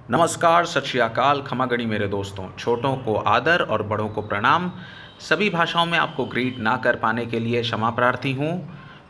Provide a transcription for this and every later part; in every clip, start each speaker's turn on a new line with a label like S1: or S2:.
S1: नमस्कार, सत श्री अकाल, खमागणी मेरे दोस्तों। छोटों को आदर और बड़ों को प्रणाम। सभी भाषाओं में आपको ग्रीट ना कर पाने के लिए क्षमा प्रार्थी हूँ।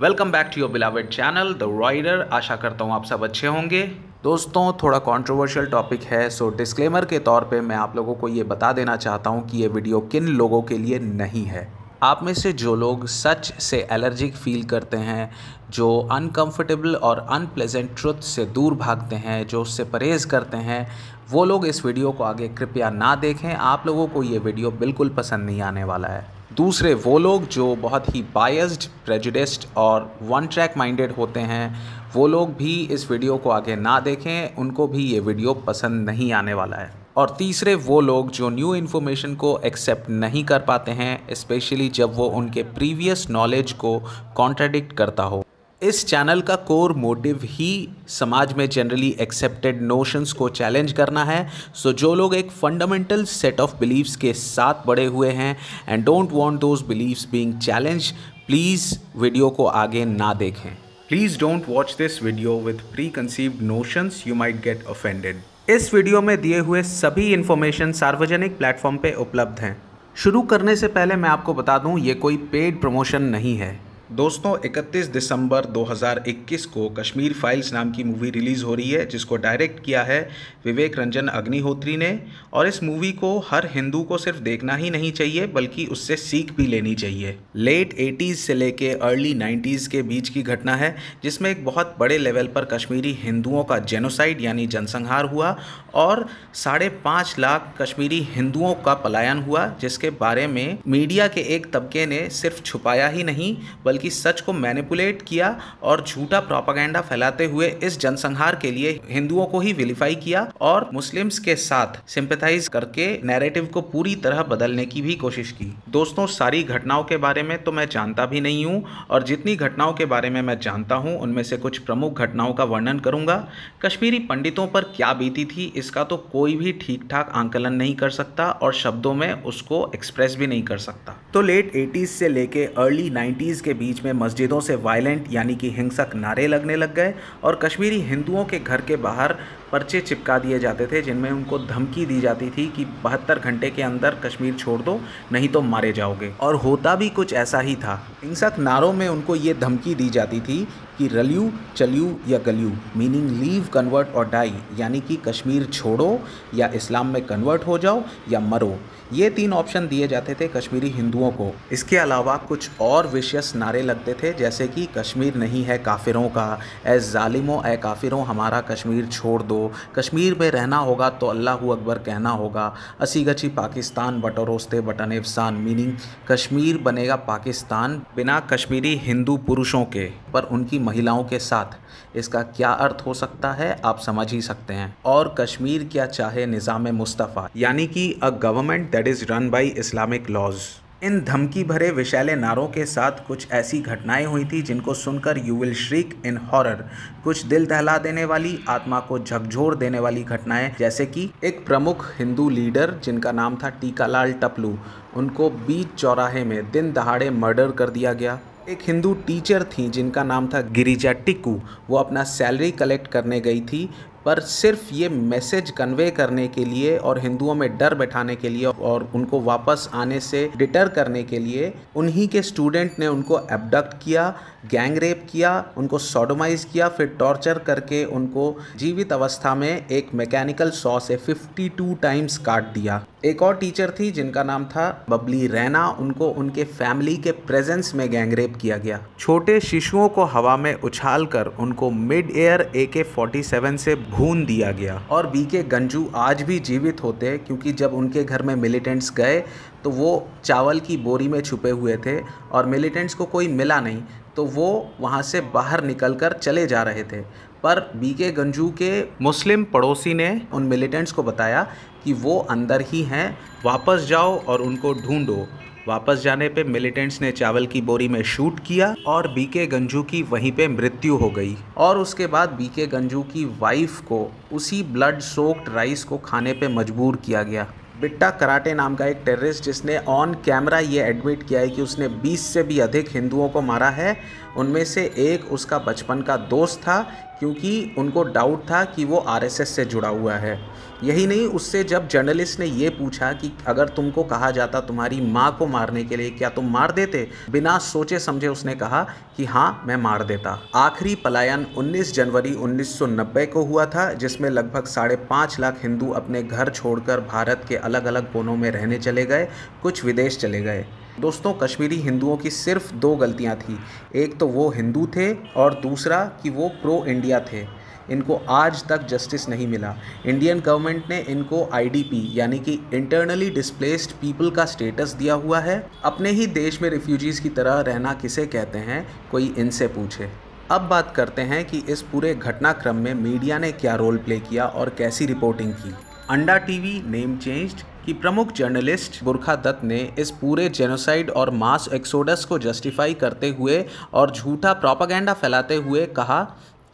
S1: Welcome back to your beloved channel the rider. आशा करता हूँ आप सब अच्छे होंगे। दोस्तों, थोड़ा कंट्रोवर्शियल टॉपिक है, सो डिस्क्लेमर के तौर पे मैं आप लोगों को ये बता देना चाहता हूँ कि ये वीडियो किन लोगों के लिए नहीं है। आप में से जो लोग सच से एलर्जिक फील करते हैं, जो अनकंफर्टेबल और अनप्लेजेंट ट्रुथ से दूर भागते हैं, जो उससे परहेज़ करते हैं, वो लोग इस वीडियो को आगे कृपया ना देखें। आप लोगों को ये वीडियो बिल्कुल पसंद नहीं आने वाला है। दूसरे वो लोग जो बहुत ही बायस्ड, प्रेजुडिस्ड और वन ट्रैक माइंडेड होते हैं, वो लोग भी इस वीडियो को आगे ना देखें, उनको भी ये वीडियो पसंद नहीं आने वाला है। और तीसरे वो लोग जो न्यू इन्फॉर्मेशन को एक्सेप्ट नहीं कर पाते हैं, स्पेशली जब वो उनके प्रीवियस नॉलेज को कॉन्ट्राडिक्ट करता हो। इस चैनल का कोर मोटिव ही समाज में जनरली एक्सेप्टेड नोशंस को चैलेंज करना है। सो जो लोग एक फंडामेंटल सेट ऑफ बिलीव्स के साथ बड़े हुए हैं and don't want those beliefs being challenge, please video को आगे ना देखें। Please don't watch this video with preconceived notions, you might get offended. इस वीडियो में दिए हुए सभी इन्फॉर्मेशन सार्वजनिक प्लेटफॉर्म पे उपलब्ध हैं। शुरू करने से पहले मैं आपको बता दूं, ये कोई पेड प्रमोशन नहीं है। दोस्तों, 31 दिसंबर 2021 को कश्मीर फाइल्स नाम की मूवी रिलीज़ हो रही है, जिसको डायरेक्ट किया है विवेक रंजन अग्निहोत्री ने। और इस मूवी को हर हिंदू को सिर्फ देखना ही नहीं चाहिए, बल्कि उससे सीख भी लेनी चाहिए। लेट 80s से लेके अर्ली 90s के बीच की घटना है, जिसमें एक बहुत बड़े लेवल पर कश्मीरी हिंदुओं का जेनोसाइड यानी जनसंहार हुआ और 5.5 लाख कश्मीरी हिंदुओं का पलायन हुआ, जिसके बारे में मीडिया के एक तबके ने सिर्फ छुपाया ही नहीं बल्कि सच को मैनिपुलेट किया और झूठा प्रोपेगेंडा फैलाते हुए इस जनसंहार के लिए हिंदुओं को ही विलिफाई किया और मुस्लिम्स के साथ सिंपैथाइज करके नैरेटिव को पूरी तरह बदलने की भी कोशिश की। दोस्तों, सारी घटनाओं के बारे में तो मैं जानता भी नहीं हूँ, और जितनी घटनाओं के बारे में मैं जानता हूँ उनमें से कुछ प्रमुख घटनाओं का वर्णन करूँगा। कश्मीरी पंडितों पर क्या बीती थी, इसका तो कोई भी ठीक ठाक आंकलन नहीं कर सकता और शब्दों में उसको एक्सप्रेस भी नहीं कर सकता। तो लेट 80s से लेके अर्ली 90s के बीच में मस्जिदों से वायलेंट यानी कि हिंसक नारे लगने लग गए और कश्मीरी हिंदुओं के घर के बाहर पर्चे चिपका दिए जाते थे, जिनमें उनको धमकी दी जाती थी कि 72 घंटे के अंदर कश्मीर छोड़ दो, नहीं तो मारे जाओगे। और होता भी कुछ ऐसा ही था। हिंसक नारों में उनको ये धमकी दी जाती थी कि रल्यू चल्यू या गल्यू, मीनिंग लीव, कन्वर्ट और डाई, यानी कि कश्मीर छोड़ो या इस्लाम में कन्वर्ट हो जाओ या मरो। ये 3 ऑप्शन दिए जाते थे कश्मीरी हिंदुओं को। इसके अलावा कुछ और विशियस नारे लगते थे, जैसे कि कश्मीर नहीं है काफिरों का, ए जालिमो ए काफिरों हमारा कश्मीर छोड़ दो, कश्मीर में रहना होगा तो अल्लाहू अकबर कहना होगा, असी गची पाकिस्तान बटोरोस्ते बटनेफसान, मीनिंग कश्मीर बनेगा पाकिस्तान बिना कश्मीरी हिंदू पुरुषों के, पर उनकी महिलाओं के साथ। इसका क्या अर्थ हो सकता है आप समझ ही सकते हैं। और कश्मीर क्या चाहे निज़ाम मुस्तफ़ा, यानी कि a government that is run by Islamic laws. इन धमकी भरे विशैले नारों के साथ कुछ ऐसी घटनाएं हुई थी जिनको सुनकर यू विल श्रीक इन हॉरर। कुछ दिल दहला देने वाली, आत्मा को झकझोर देने वाली घटनाएं, जैसे कि एक प्रमुख हिंदू लीडर जिनका नाम था टीकालाल टपलू, उनको बीच चौराहे में दिन दहाड़े मर्डर कर दिया गया। एक हिंदू टीचर थी जिनका नाम था गिरिजा टिक्कू, वो अपना सैलरी कलेक्ट करने गई थी, पर सिर्फ ये मैसेज कन्वे करने के लिए और हिंदुओं में डर बैठाने के लिए और उनको वापस आने से डिटर करने के लिए उन्हीं के स्टूडेंट ने उनको एब्डक्ट किया, गैंग रेप किया, उनको सोडोमाइज किया, फिर टॉर्चर करके उनको जीवित अवस्था में एक मैकेनिकल सॉ से 52 टाइम्स काट दिया। एक और टीचर थी जिनका नाम था बबली रैना, उनको उनके फैमिली के प्रेजेंस में गैंग रेप किया गया। छोटे शिशुओं को हवा में उछाल कर उनको मिड एयर AK-47 से भून दिया गया। और बीके गंजू आज भी जीवित होते, क्योंकि जब उनके घर में मिलिटेंट्स गए तो वो चावल की बोरी में छुपे हुए थे और मिलिटेंट्स को कोई मिला नहीं, तो वो वहाँ से बाहर निकलकर चले जा रहे थे। पर बीके गंजू के मुस्लिम पड़ोसी ने उन मिलिटेंट्स को बताया कि वो अंदर ही हैं, वापस जाओ और उनको ढूंढो। वापस जाने पे मिलिटेंट्स ने चावल की बोरी में शूट किया और बीके गंजू की वहीं पे मृत्यु हो गई। और उसके बाद बीके गंजू की वाइफ को उसी ब्लड सोक्ड राइस को खाने पे मजबूर किया गया। बिट्टा कराटे नाम का एक टेररिस्ट, जिसने ऑन कैमरा ये एडमिट किया है कि उसने 20 से भी अधिक हिंदुओं को मारा है, उनमें से एक उसका बचपन का दोस्त था, क्योंकि उनको डाउट था कि वो आरएसएस से जुड़ा हुआ है। यही नहीं, उससे जब जर्नलिस्ट ने ये पूछा कि अगर तुमको कहा जाता तुम्हारी माँ को मारने के लिए, क्या तुम मार देते, बिना सोचे समझे उसने कहा कि हाँ मैं मार देता। आखिरी पलायन 19 जनवरी 1990 को हुआ था, जिसमें लगभग 5.5 लाख हिंदू अपने घर छोड़कर भारत के अलग अलग कोनों में रहने चले गए, कुछ विदेश चले गए। दोस्तों, कश्मीरी हिंदुओं की सिर्फ 2 गलतियां थी। एक तो वो हिंदू थे और दूसरा कि वो प्रो इंडिया थे। इनको आज तक जस्टिस नहीं मिला। इंडियन गवर्नमेंट ने इनको आईडीपी यानी कि इंटरनली डिस्प्लेस्ड पीपल का स्टेटस दिया हुआ है। अपने ही देश में रिफ्यूजीज़ की तरह रहना किसे कहते हैं, कोई इनसे पूछे। अब बात करते हैं कि इस पूरे घटनाक्रम में मीडिया ने क्या रोल प्ले किया और कैसी रिपोर्टिंग की। अंडा टीवी नेम चेंज्ड कि प्रमुख जर्नलिस्ट बुरखा दत्त ने इस पूरे जेनोसाइड और मास एक्सोडस को जस्टिफाई करते हुए और झूठा प्रोपागेंडा फैलाते हुए कहा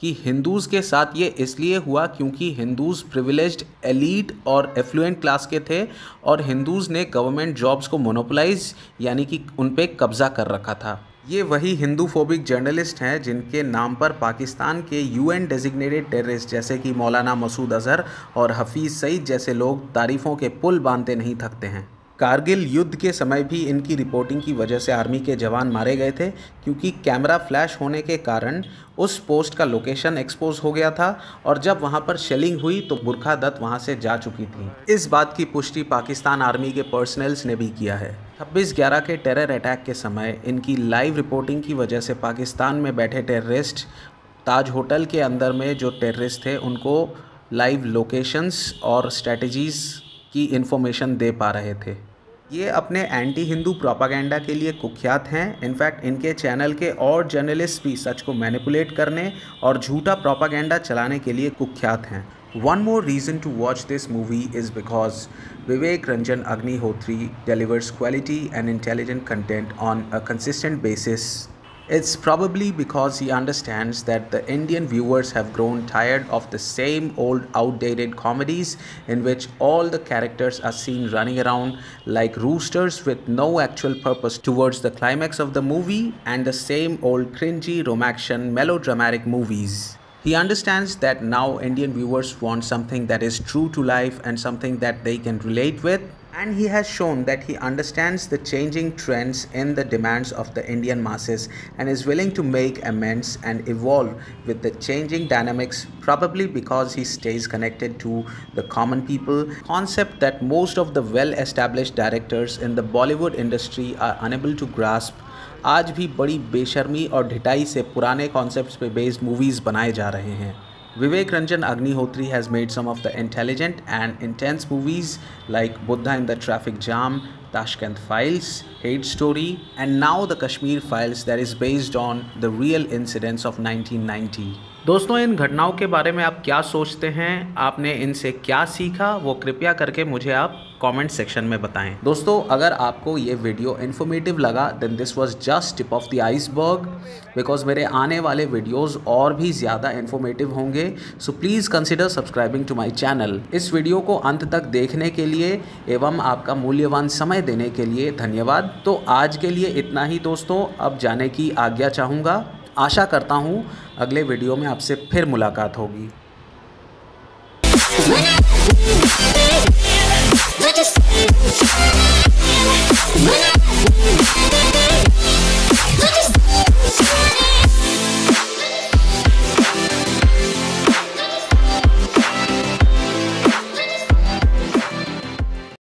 S1: कि हिंदूज़ के साथ ये इसलिए हुआ क्योंकि हिंदूज़ प्रिविलेज्ड एलीट और एफ्लुएंट क्लास के थे और हिंदूज़ ने गवर्नमेंट जॉब्स को मोनोपोलाइज यानी कि उन पे कब्ज़ा कर रखा था। ये वही हिंदू फोबिक जर्नलिस्ट हैं जिनके नाम पर पाकिस्तान के यूएन डेजिग्नेटेड टेररिस्ट जैसे कि मौलाना मसूद अजहर और हफीज़ सईद जैसे लोग तारीफ़ों के पुल बांधते नहीं थकते हैं। कारगिल युद्ध के समय भी इनकी रिपोर्टिंग की वजह से आर्मी के जवान मारे गए थे, क्योंकि कैमरा फ्लैश होने के कारण उस पोस्ट का लोकेशन एक्सपोज हो गया था और जब वहां पर शेलिंग हुई तो बुरखा दत्त वहां से जा चुकी थी। इस बात की पुष्टि पाकिस्तान आर्मी के पर्सनल्स ने भी किया है। 26/11 के टेरर अटैक के समय इनकी लाइव रिपोर्टिंग की वजह से पाकिस्तान में बैठे टेररिस्ट ताज होटल के अंदर में जो टेररिस्ट थे उनको लाइव लोकेशंस और स्ट्रेटजीज़ की इन्फॉर्मेशन दे पा रहे थे। ये अपने एंटी हिंदू प्रोपागेंडा के लिए कुख्यात हैं। इनफैक्ट इनके चैनल के और जर्नलिस्ट भी सच को मैनिपुलेट करने और झूठा प्रोपागेंडा चलाने के लिए कुख्यात हैं। One more reason to watch this movie is because Vivek Ranjan Agnihotri delivers quality and intelligent content on a consistent basis. It's probably because he understands that the Indian viewers have grown tired of the same old outdated comedies in which all the characters are seen running around like roosters with no actual purpose towards the climax of the movie, and the same old cringy romaction melodramatic movies. He understands that now Indian viewers want something that is true to life and something that they can relate with. And he has shown that he understands the changing trends in the demands of the Indian masses and is willing to make amends and evolve with the changing dynamics, probably because he stays connected to the common people. Concept that most of the well-established directors in the Bollywood industry are unable to grasp. आज भी बड़ी बेशर्मी और ढिठाई से पुराने concepts पे based movies बनाए जा रहे हैं। Vivek Ranjan Agnihotri has made some of the intelligent and intense movies like Buddha in the Traffic Jam, Tashkent Files, Hate Story, and now the Kashmir Files that is based on the real incidents of 1990. दोस्तों, इन घटनाओं के बारे में आप क्या सोचते हैं, आपने इनसे क्या सीखा, वो कृपया करके मुझे आप कमेंट सेक्शन में बताएं। दोस्तों, अगर आपको ये वीडियो इन्फॉर्मेटिव लगा then this was just tip of the iceberg, because मेरे आने वाले वीडियोस और भी ज़्यादा इन्फॉर्मेटिव होंगे। So please consider subscribing to my channel. इस वीडियो को अंत तक देखने के लिए एवं आपका मूल्यवान समय देने के लिए धन्यवाद। तो आज के लिए इतना ही दोस्तों, अब जाने की आज्ञा चाहूँगा। आशा करता हूँ अगले वीडियो में आपसे फिर मुलाकात होगी। When I